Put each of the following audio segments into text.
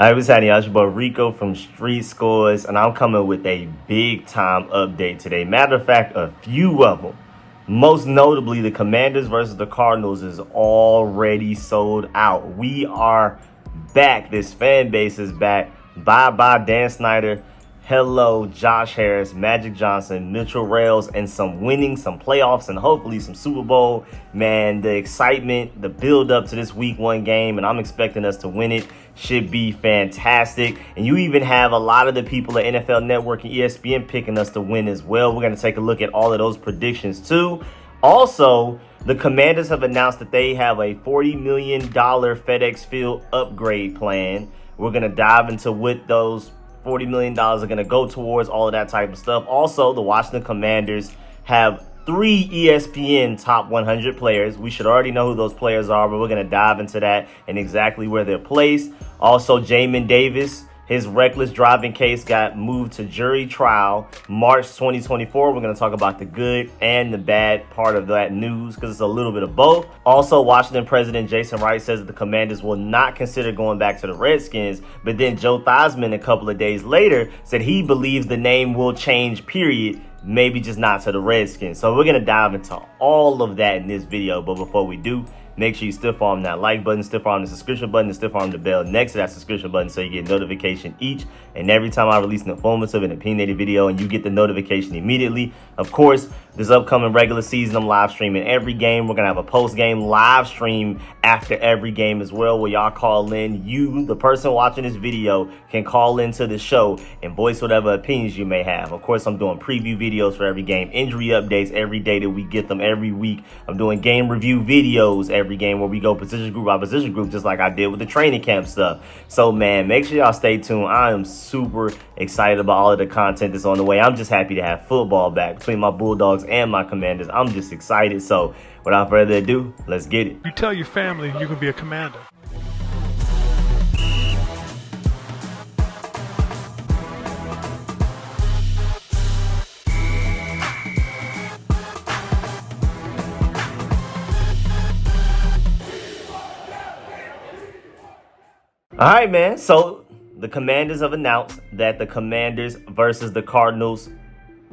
Hi, what's happening? Y'all? It's your boy Rico from Street Scores, and I'm coming with a big time update today. Matter of fact, a few of them. Most notably, the Commanders versus the Cardinals is already sold out. We are back. This fan base is back. Bye bye, Dan Snyder. Hello, Josh Harris, Magic Johnson, Mitchell Rails, and some winning, some playoffs, and hopefully some Super Bowl. Man, the excitement, the build up to this week one game, and I'm expecting us to win it, should be fantastic. And you even have a lot of the people at NFL Network and ESPN picking us to win as well. We're going to take a look at all of those predictions too. Also, the Commanders have announced that they have a $40 million FedEx Field upgrade plan. We're going to dive into what those $40 million are going to go towards, all of that type of stuff. Also, the Washington Commanders have 3 ESPN top 100 players. We should already know who those players are, but we're going to dive into that and exactly where they're placed. Also, Jamin Davis, his reckless driving case got moved to jury trial March 2024. We're going to talk about the good and the bad part of that news because it's a little bit of both. Also, Washington President Jason Wright says that the Commanders will not consider going back to the Redskins. But then Joe Theismann a couple of days later said he believes the name will change, period. Maybe just not to the Redskins. So we're going to dive into all of that in this video. But before we do, make sure you stiff arm that like button, stiff arm the subscription button, and stiff arm the bell next to that subscription button so you get notification each and every time I release an informative and opinionated video, and you get the notification immediately. Of course, this upcoming regular season, I'm live streaming every game. We're going to have a post-game live stream after every game as well, where y'all call in. You, the person watching this video, can call into the show and voice whatever opinions you may have. Of course, I'm doing preview videos for every game, injury updates every day that we get them every week. I'm doing game review videos every game where we go position group by position group, just like I did with the training camp stuff. So, man, make sure y'all stay tuned. I am super excited about all of the content that's on the way. I'm just happy to have football back between my Bulldogs and my Commanders. I'm just excited. So, without further ado, let's get it. You tell your family you can be a commander. All right, man. So the Commanders have announced that the Commanders versus the Cardinals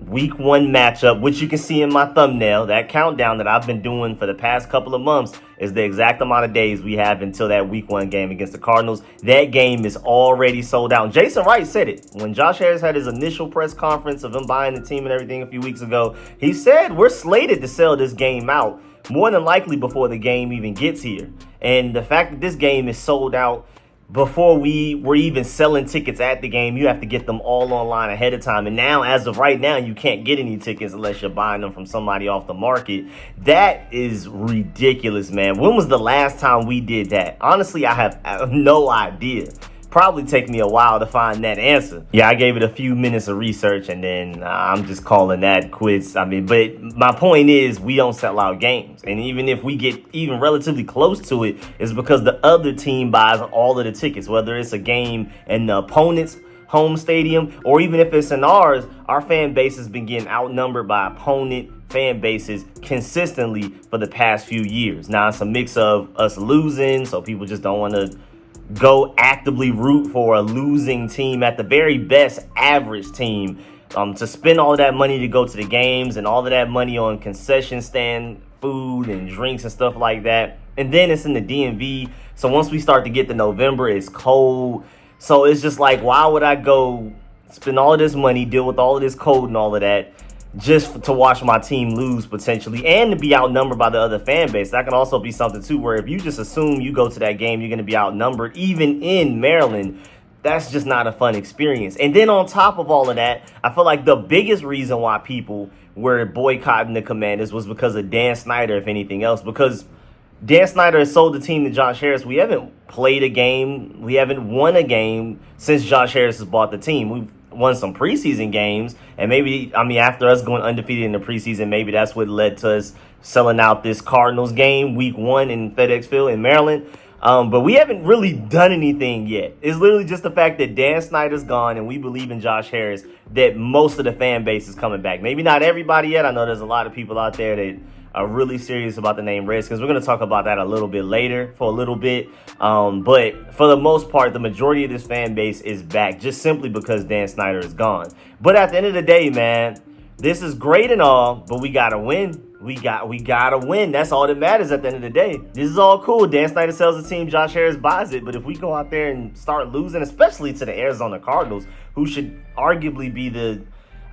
week one matchup, which you can see in my thumbnail, that countdown that I've been doing for the past couple of months, is the exact amount of days we have until that week one game against the Cardinals. That game is already sold out. And Jason Wright said it when Josh Harris had his initial press conference of him buying the team and everything a few weeks ago. He said we're slated to sell this game out more than likely before the game even gets here. And the fact that this game is sold out before we were even selling tickets at the game, you have to get them all online ahead of time. And now, as of right now, you can't get any tickets unless you're buying them from somebody off the market. That is ridiculous, man. When was the last time we did that? Honestly, I have no idea. Probably take me a while to find that answer. Yeah, I gave it a few minutes of research and then I'm just calling that quits. I mean, but my point is we don't sell out games. And even if we get even relatively close to it, it's because the other team buys all of the tickets, whether it's a game in the opponent's home stadium or even if it's in ours. Our fan base has been getting outnumbered by opponent fan bases consistently for the past few years. Now it's a mix of us losing, so people just don't want to go actively root for a losing team, at the very best average team, to spend all of that money to go to the games and all of that money on concession stand food and drinks and stuff like that. And then it's in the DMV. So once we start to get to November, it's cold. So it's just like, why would I go spend all of this money, deal with all of this cold and all of that, just to watch my team lose potentially and to be outnumbered by the other fan base? That can also be something too, where if you just assume you go to that game, you're going to be outnumbered, even in Maryland, that's just not a fun experience. And then on top of all of that, I feel like the biggest reason why people were boycotting the Commanders was because of Dan Snyder, if anything else, because Dan Snyder has sold the team to Josh Harris. We haven't played a game. We haven't won a game since Josh Harris has bought the team. We've won some preseason games, and maybe, I mean, after us going undefeated in the preseason, maybe that's what led to us selling out this Cardinals game week one in FedEx Field in Maryland. But we haven't really done anything yet. It's literally just the fact that Dan Snyder's gone and we believe in Josh Harris that most of the fan base is coming back. Maybe not everybody yet. I know there's a lot of people out there that are really serious about the name Redskins. We're going to talk about that a little bit later for a little bit. But for the most part, the majority of this fan base is back just simply because Dan Snyder is gone. But at the end of the day, man, this is great and all, but we got to win. We gotta win. That's all that matters at the end of the day. This is all cool. Dan Snyder sells the team, Josh Harris buys it. But if we go out there and start losing, especially to the Arizona Cardinals, who should arguably be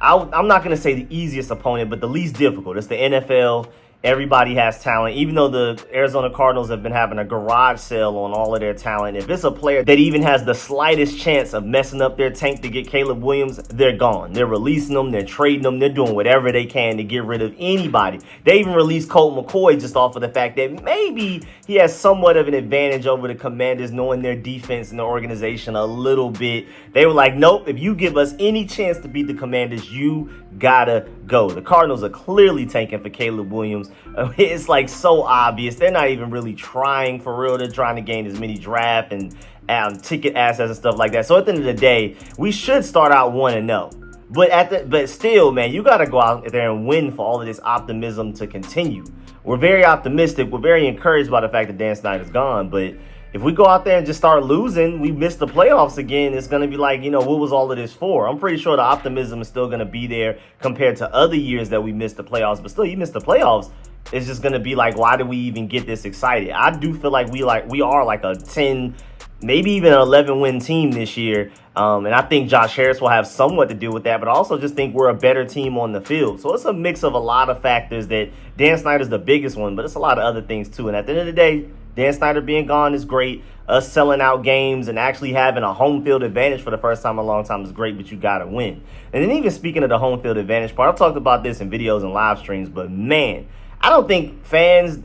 I'm not going to say the easiest opponent, but the least difficult. It's the NFL. Everybody has talent. Even though the Arizona Cardinals have been having a garage sale on all of their talent, if it's a player that even has the slightest chance of messing up their tank to get Caleb Williams, they're gone. They're releasing them. They're trading them. They're doing whatever they can to get rid of anybody. They even released Colt McCoy just off of the fact that maybe he has somewhat of an advantage over the Commanders, knowing their defense and the organization a little bit. They were like, nope, if you give us any chance to beat the Commanders, you gotta go. The Cardinals are clearly tanking for Caleb Williams. It's like so obvious. They're not even really trying for real. They're trying to gain as many draft and ticket assets and stuff like that. So at the end of the day, we should start out 1-0. But still, man, you got to go out there and win for all of this optimism to continue. We're very optimistic. We're very encouraged by the fact that Dan Snyder's gone. But if we go out there and just start losing, we miss the playoffs again, it's going to be like, what was all of this for? I'm pretty sure the optimism is still going to be there compared to other years that we missed the playoffs. But still, you miss the playoffs, it's just going to be like, why do we even get this excited? I do feel like we are like a 10, maybe even an 11-win team this year. And I think Josh Harris will have somewhat to do with that, but I also just think we're a better team on the field. So it's a mix of a lot of factors that Dan Snyder's the biggest one, but it's a lot of other things too. And at the end of the day, Dan Snyder being gone is great. Us selling out games and actually having a home field advantage for the first time in a long time is great, but you got to win. And then even speaking of the home field advantage part, I've talked about this in videos and live streams, but man, I don't think fans,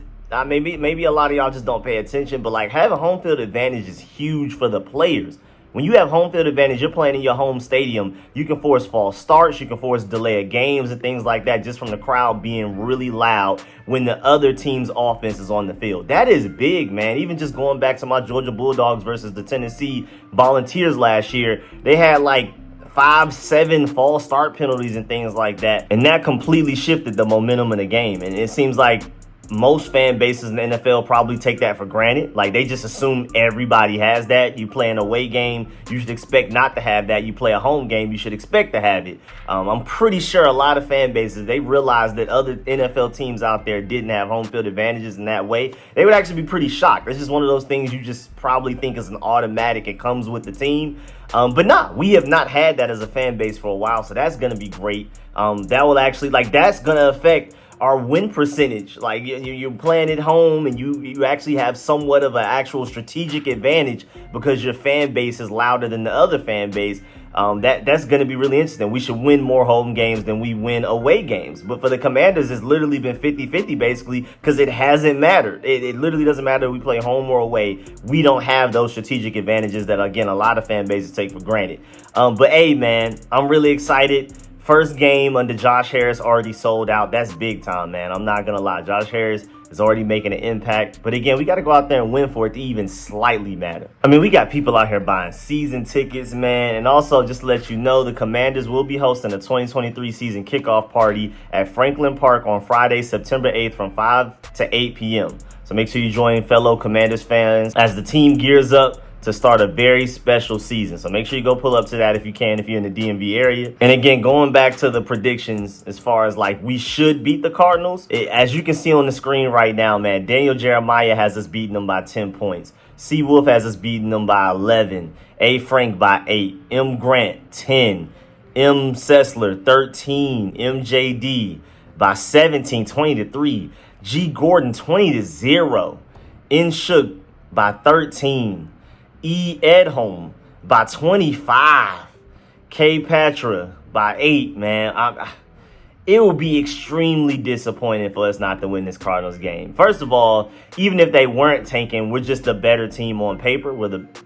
maybe a lot of y'all just don't pay attention, but like having home field advantage is huge for the players. When you have home field advantage, you're playing in your home stadium. You can force false starts. You can force delay of games and things like that just from the crowd being really loud when the other team's offense is on the field. That is big, man. Even just going back to my Georgia Bulldogs versus the Tennessee Volunteers last year, they had like 5-7 false start penalties and things like that. And that completely shifted the momentum in the game. And it seems like most fan bases in the NFL probably take that for granted. Like they just assume everybody has that. You play an away game, you should expect not to have that. You play a home game, you should expect to have it. I'm pretty sure a lot of fan bases, they realized that other NFL teams out there didn't have home field advantages in that way. They would actually be pretty shocked. It's just one of those things you just probably think is an automatic. It comes with the team. But nah, we have not had that as a fan base for a while. So that's going to be great. That will actually, that's going to affect our win percentage. Like you're playing at home and you actually have somewhat of an actual strategic advantage because your fan base is louder than the other fan base. That's going to be really interesting. We should win more home games than we win away games. But for the Commanders, it's literally been 50-50 basically because it hasn't mattered. It literally doesn't matter if we play home or away. We don't have those strategic advantages that, again, a lot of fan bases take for granted. But hey, man, I'm really excited. First game under Josh Harris already sold out. That's big time, man. I'm not going to lie. Josh Harris is already making an impact. But again, we got to go out there and win for it to even slightly matter. I mean, we got people out here buying season tickets, man. And also, just to let you know, the Commanders will be hosting a 2023 season kickoff party at Franklin Park on Friday, September 8th from 5 to 8 p.m. So make sure you join fellow Commanders fans as the team gears up to start a very special season. So make sure you go pull up to that if you can, if you're in the DMV area. And again, going back to the predictions as far as like we should beat the Cardinals, as you can see on the screen right now, man, Daniel Jeremiah has us beating them by 10 points. C. Wolf has us beating them by 11. A. Frank by 8. M. Grant, 10. M. Sessler, 13. MJD by 17, 20-3. G. Gordon, 20-0. N. Shook by 13. E. Edholm by 25. K. Patra by 8, man. It would be extremely disappointing for us not to win this Cardinals game. First of all, even if they weren't tanking, we're just a better team on paper.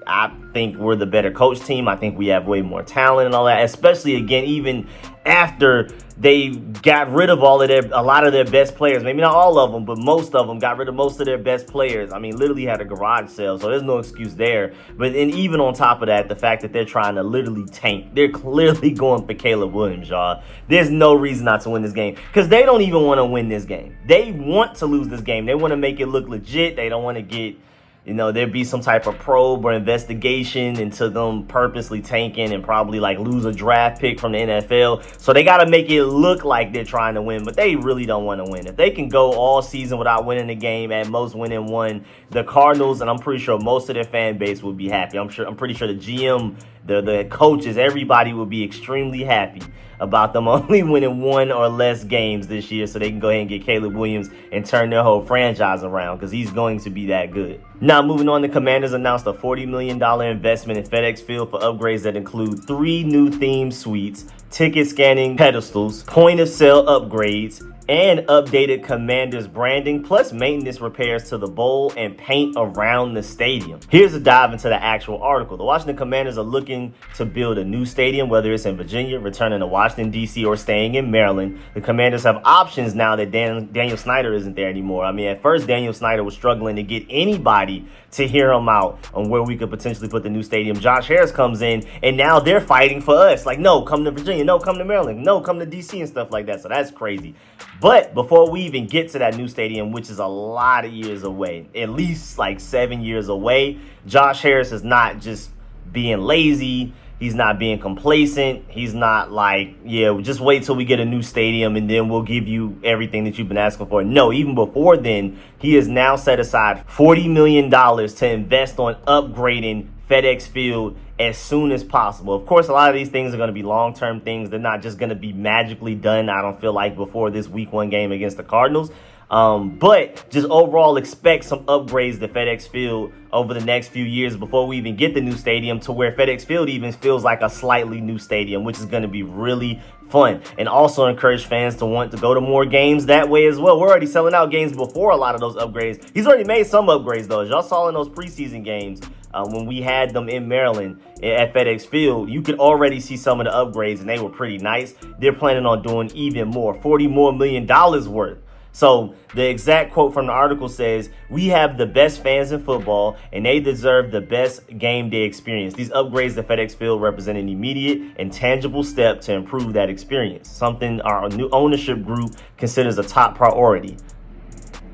I think we're the better coach team. I think we have way more talent and all that, especially, again, even after They got rid of a lot of their best players. Maybe not all of them, but most of them got rid of most of their best players. I mean, literally had a garage sale, so there's no excuse there. But then even on top of that, the fact that they're trying to literally tank. They're clearly going for Caleb Williams, y'all. There's no reason not to win this game because they don't even want to win this game. They want to lose this game. They want to make it look legit. They don't want to get, there be some type of probe or investigation into them purposely tanking and probably like lose a draft pick from the NFL. So they got to make it look like they're trying to win, but they really don't want to win. If they can go all season without winning the game, at most winning one, the Cardinals, and I'm pretty sure most of their fan base would be happy. I'm pretty sure the GM, the coaches, everybody would be extremely happy about them only winning one or less games this year so they can go ahead and get Caleb Williams and turn their whole franchise around because he's going to be that good. Now, moving on, the Commanders announced a $40 million investment in FedEx Field for upgrades that include 3 new theme suites, ticket scanning pedestals, point of sale upgrades, and updated Commanders branding, plus maintenance repairs to the bowl and paint around the stadium. Here's a dive into the actual article. The Washington Commanders are looking to build a new stadium, whether it's in Virginia, returning to Washington, D.C., or staying in Maryland. The Commanders have options now that Daniel Snyder isn't there anymore. I mean, at first, Daniel Snyder was struggling to get anybody to hear him out on where we could potentially put the new stadium. Josh Harris comes in, and now they're fighting for us. Like, no, come to Virginia. No, come to Maryland. No, come to D.C. and stuff like that. So that's crazy. But before we even get to that new stadium, which is a lot of years away, at least like 7 years away, Josh Harris is not just being lazy. He's not being complacent. He's not like, yeah, just wait till we get a new stadium and then we'll give you everything that you've been asking for. No, even before then, he has now set aside $40 million to invest on upgrading FedEx Field as soon as possible. Of course, a lot of these things are going to be long-term things. They're not just going to be magically done, I don't feel like, before this week 1 game against the Cardinals. But just overall expect some upgrades to FedEx Field over the next few years before we even get the new stadium, to where FedEx Field even feels like a slightly new stadium, which is going to be really fun. And also encourage fans to want to go to more games that way as well. We're already selling out games before a lot of those upgrades. He's already made some upgrades, though. As y'all saw in those preseason games, when we had them in Maryland at FedEx Field, you could already see some of the upgrades, and they were pretty nice. They're planning on doing even more, $40 million worth. So the exact quote from the article says, "We have the best fans in football, and they deserve the best game day experience. These upgrades to FedEx Field represent an immediate and tangible step to improve that experience, something our new ownership group considers a top priority."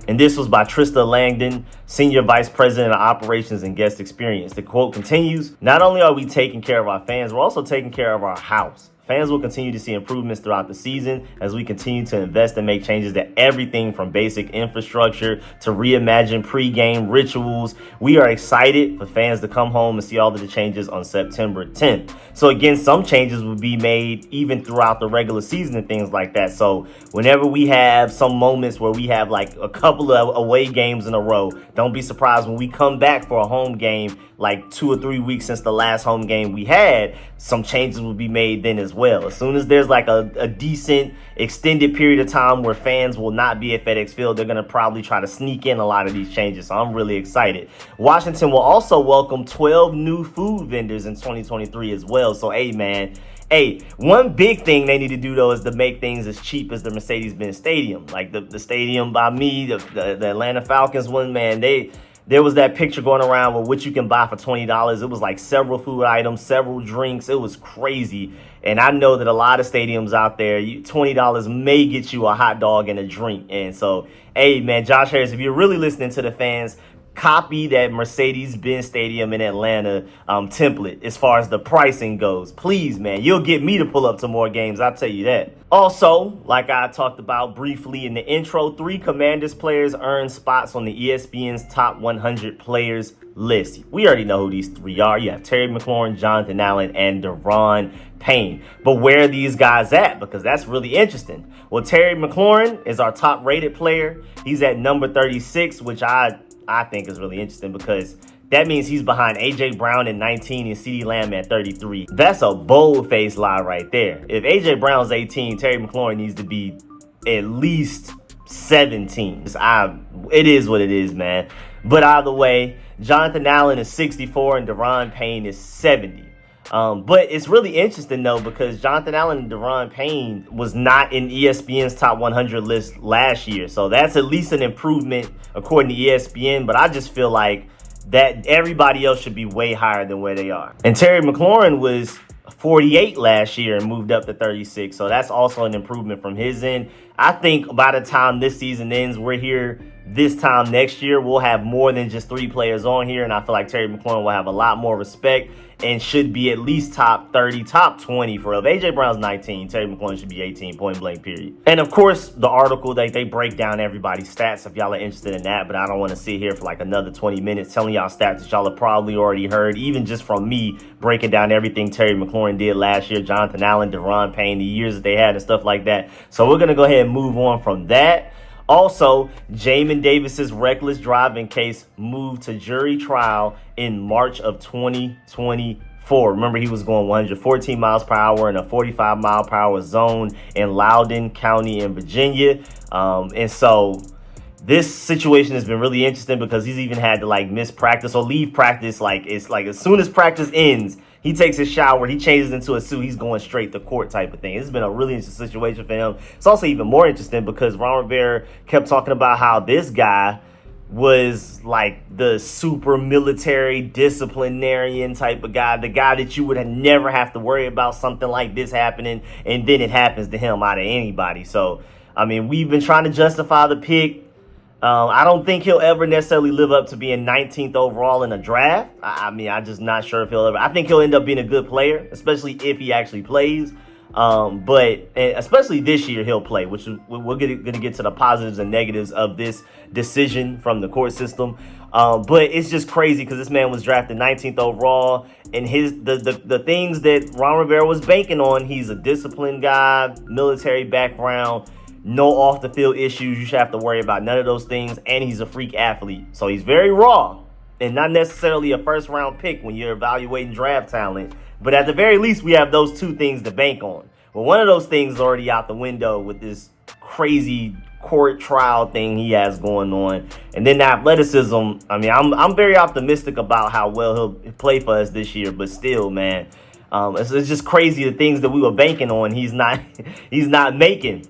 And this was by Trista Langdon, Senior Vice President of Operations and Guest Experience. The quote continues, "Not only are we taking care of our fans, we're also taking care of our house. Fans will continue to see improvements throughout the season as we continue to invest and make changes to everything from basic infrastructure to reimagine pregame rituals. We are excited for fans to come home and see all of the changes on September 10th. So again, some changes will be made even throughout the regular season and things like that. So whenever we have some moments where we have like a couple of away games in a row, don't be surprised when we come back for a home game like 2 or 3 weeks since the last home game we had, some changes will be made then as well. As soon as there's like a decent extended period of time where fans will not be at FedEx Field, they're going to probably try to sneak in a lot of these changes. So I'm really excited. Washington will also welcome 12 new food vendors in 2023 as well. So, hey, man. Hey, one big thing they need to do, though, is to make things as cheap as the Mercedes-Benz Stadium. Like the stadium by me, the Atlanta Falcons one, man, there was that picture going around with what you can buy for $20. It was like several food items, several drinks. It was crazy. And I know that a lot of stadiums out there, $20 may get you a hot dog and a drink. And so, hey, man, Josh Harris, if you're really listening to the fans, copy that Mercedes-Benz Stadium in Atlanta template as far as the pricing goes. Please, man, you'll get me to pull up to more games, I'll tell you that. Also, like I talked about briefly in the intro, 3 Commanders players earned spots on the ESPN's top 100 players list. We already know who these 3 are. You have Terry McLaurin, Jonathan Allen, and Deron Payne. But where are these guys at? Because that's really interesting. Well, Terry McLaurin is our top rated player. He's at number 36, which I think is really interesting because that means he's behind A.J. Brown at 19 and CeeDee Lamb at 33. That's a bold-faced lie right there. If A.J. Brown's 18, Terry McLaurin needs to be at least 17. It is what it is, man. But either way, Jonathan Allen is 64 and Deron Payne is 70. But it's really interesting, though, because Jonathan Allen and Deron Payne was not in ESPN's top 100 list last year. So that's at least an improvement according to ESPN. But I just feel like that everybody else should be way higher than where they are. And Terry McLaurin was 48 last year and moved up to 36. So that's also an improvement from his end. I think by the time this season ends, we're here this time next year, we'll have more than just 3 players on here. And I feel like Terry McLaurin will have a lot more respect and should be at least top 30, top 20 for real. If A.J. Brown's 19, Terry McLaurin should be 18, point blank, period. And of course, the article, they break down everybody's stats if y'all are interested in that. But I don't want to sit here for like another 20 minutes telling y'all stats that y'all have probably already heard, even just from me breaking down everything Terry McLaurin did last year, Jonathan Allen, Deron Payne, the years that they had and stuff like that. So we're going to go ahead and move on from that. Also, Jamin Davis's reckless driving case moved to jury trial in March of 2024. Remember, he was going 114 miles per hour in a 45 mile per hour zone in Loudoun County in Virginia. And so this situation has been really interesting because he's even had to like miss practice or leave practice. Like it's like as soon as practice ends, he takes his shower, he changes into a suit, he's going straight to court type of thing. It's been a really interesting situation for him. It's also even more interesting because Ron Rivera kept talking about how this guy was like the super military disciplinarian type of guy, the guy that you would never have to worry about something like this happening, and then it happens to him out of anybody. So, I mean, we've been trying to justify the pick. I don't think he'll ever necessarily live up to being 19th overall in a draft. I mean, I'm just not sure if he'll ever. I think he'll end up being a good player, especially if he actually plays. But especially this year he'll play, which we're going to get to the positives and negatives of this decision from the court system. But it's just crazy because this man was drafted 19th overall, and the things that Ron Rivera was banking on, he's a disciplined guy, military background, no off the field issues you should have to worry about, none of those things, and he's a freak athlete. So he's very raw and not necessarily a first round pick when you're evaluating draft talent. But at the very least, we have those 2 things to bank on. Well, one of those things is already out the window with this crazy court trial thing he has going on. And then the athleticism, I mean, I'm very optimistic about how well he'll play for us this year, but still, man, it's just crazy the things that we were banking on he's not making.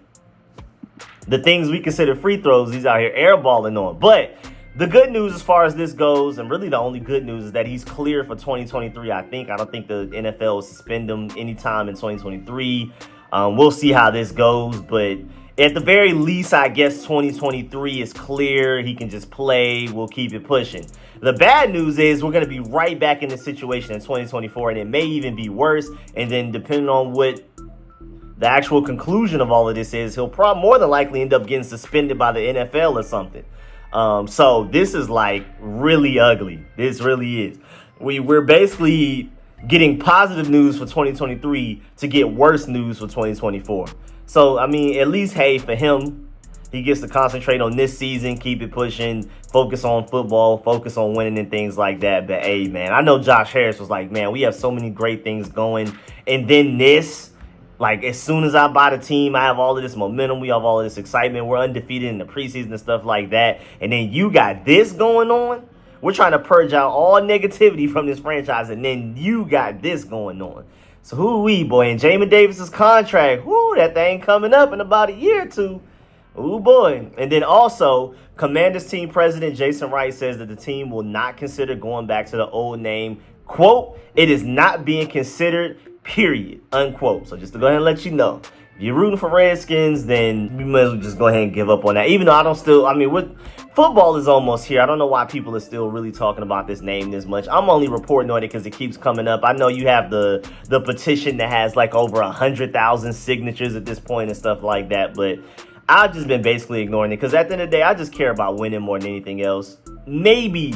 The things we consider free throws, he's out here airballing on. But the good news as far as this goes, and really the only good news, is that he's clear for 2023, I think. I don't think the NFL will suspend him anytime in 2023. We'll see how this goes. But at the very least, I guess 2023 is clear. He can just play. We'll keep it pushing. The bad news is we're going to be right back in this situation in 2024, and it may even be worse. And then depending on what the actual conclusion of all of this is, he'll probably more than likely end up getting suspended by the NFL or something. So this is like really ugly. This really is. We're basically getting positive news for 2023 to get worse news for 2024. So, I mean, at least, hey, for him, he gets to concentrate on this season, keep it pushing, focus on football, focus on winning and things like that. But, hey, man, I know Josh Harris was like, man, we have so many great things going. And then this. Like, as soon as I buy the team, I have all of this momentum. We have all of this excitement. We're undefeated in the preseason and stuff like that. And then you got this going on. We're trying to purge out all negativity from this franchise. And then you got this going on. So who we, boy? And Jamin Davis's contract. Whoo, that thing coming up in about a year or 2. Ooh, boy. And then also, Commanders team president Jason Wright says that the team will not consider going back to the old name. Quote, it is not being considered, period, unquote. So just to go ahead and let you know, if you're rooting for Redskins, then you might as well just go ahead and give up on that. Even though football is almost here. I don't know why people are still really talking about this name this much. I'm only reporting on it because it keeps coming up. I know you have the petition that has like over 100,000 signatures at this point and stuff like that, but I've just been basically ignoring it because at the end of the day, I just care about winning more than anything else. Maybe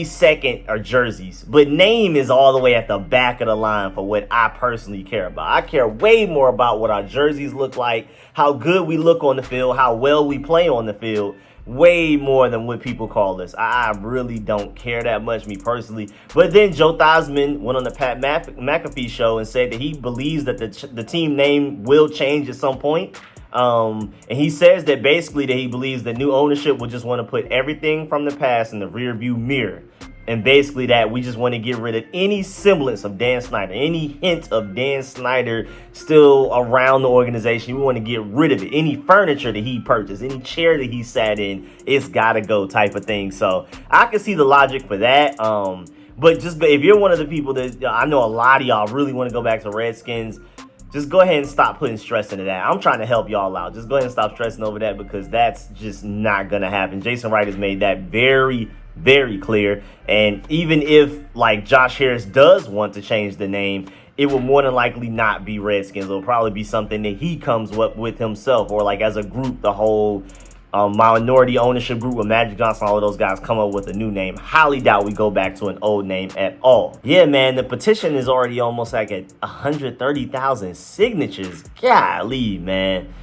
second are jerseys, but name is all the way at the back of the line for what I personally care about. I care way more about what our jerseys look like, how good we look on the field, how well we play on the field, way more than what people call us. I really don't care that much, me personally. But then Joe Theismann went on the Pat McAfee show and said that he believes that the team name will change at some point. And he says that basically that he believes the new ownership will just want to put everything from the past in the rear view mirror. And basically that we just want to get rid of any semblance of Dan Snyder, any hint of Dan Snyder still around the organization. We want to get rid of it. Any furniture that he purchased, any chair that he sat in, it's got to go type of thing. So I can see the logic for that. But just if you're one of the people that I know a lot of y'all really want to go back to Redskins, just go ahead and stop putting stress into that. I'm trying to help y'all out. Just go ahead and stop stressing over that because that's just not going to happen. Jason Wright has made that very, very clear. And even if like Josh Harris does want to change the name, it will more than likely not be Redskins. It'll probably be something that he comes up with himself, or like as a group, the whole minority ownership group with Magic Johnson, all of those guys come up with a new name. Highly doubt we go back to an old name at all. Yeah, man, the petition is already almost like at 130,000 signatures. Golly, man.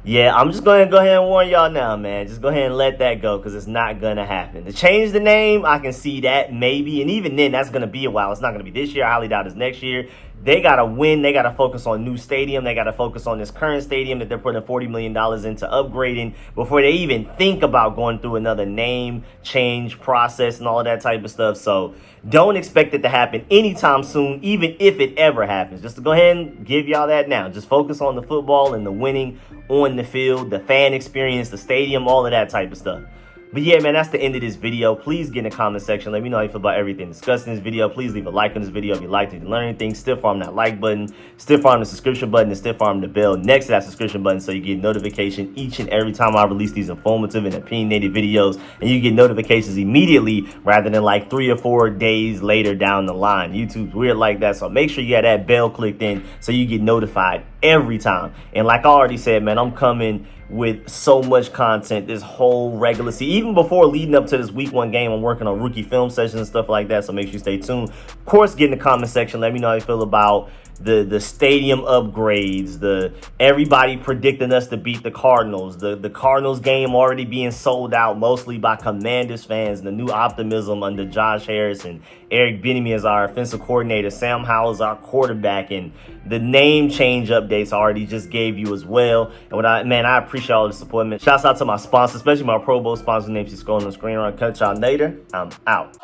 Yeah, I'm just going to go ahead and warn y'all now, man. Just go ahead and let that go because it's not going to happen. To change the name, I can see that maybe. And even then, that's going to be a while. It's not going to be this year. I highly doubt it's next year. They got to win. They got to focus on new stadium. They got to focus on this current stadium that they're putting $40 million into upgrading before they even think about going through another name change process and all of that type of stuff. So don't expect it to happen anytime soon, even if it ever happens. Just to go ahead and give y'all that now. Just focus on the football and the winning on the field, the fan experience, the stadium, all of that type of stuff. But yeah, man, that's the end of this video. Please get in the comment section. Let me know how you feel about everything discussed in this video. Please leave a like on this video if you liked it and learned anything. Stiff arm that like button, stiff arm the subscription button, and stiff arm the bell next to that subscription button so you get notification each and every time I release these informative and opinionated videos. And you get notifications immediately rather than like 3 or 4 days later down the line. YouTube's weird like that. So make sure you have that bell clicked in so you get notified every time. And like I already said, man, I'm coming with so much content this whole regular season. Even before leading up to this week 1 game, I'm working on rookie film sessions and stuff like that, so make sure you stay tuned. Of course, get in the comment section. Let me know how you feel about the stadium upgrades, the everybody predicting us to beat the Cardinals, the Cardinals game already being sold out mostly by Commanders fans, the new optimism under Josh Harris and Eric Bieniemy as our offensive coordinator, Sam Howell as our quarterback, and the name change updates I already just gave you as well. And I appreciate all the support, man. Shouts out to my sponsors, especially my Pro Bowl sponsor names you scrolling on the screen. I'll catch y'all later. I'm out.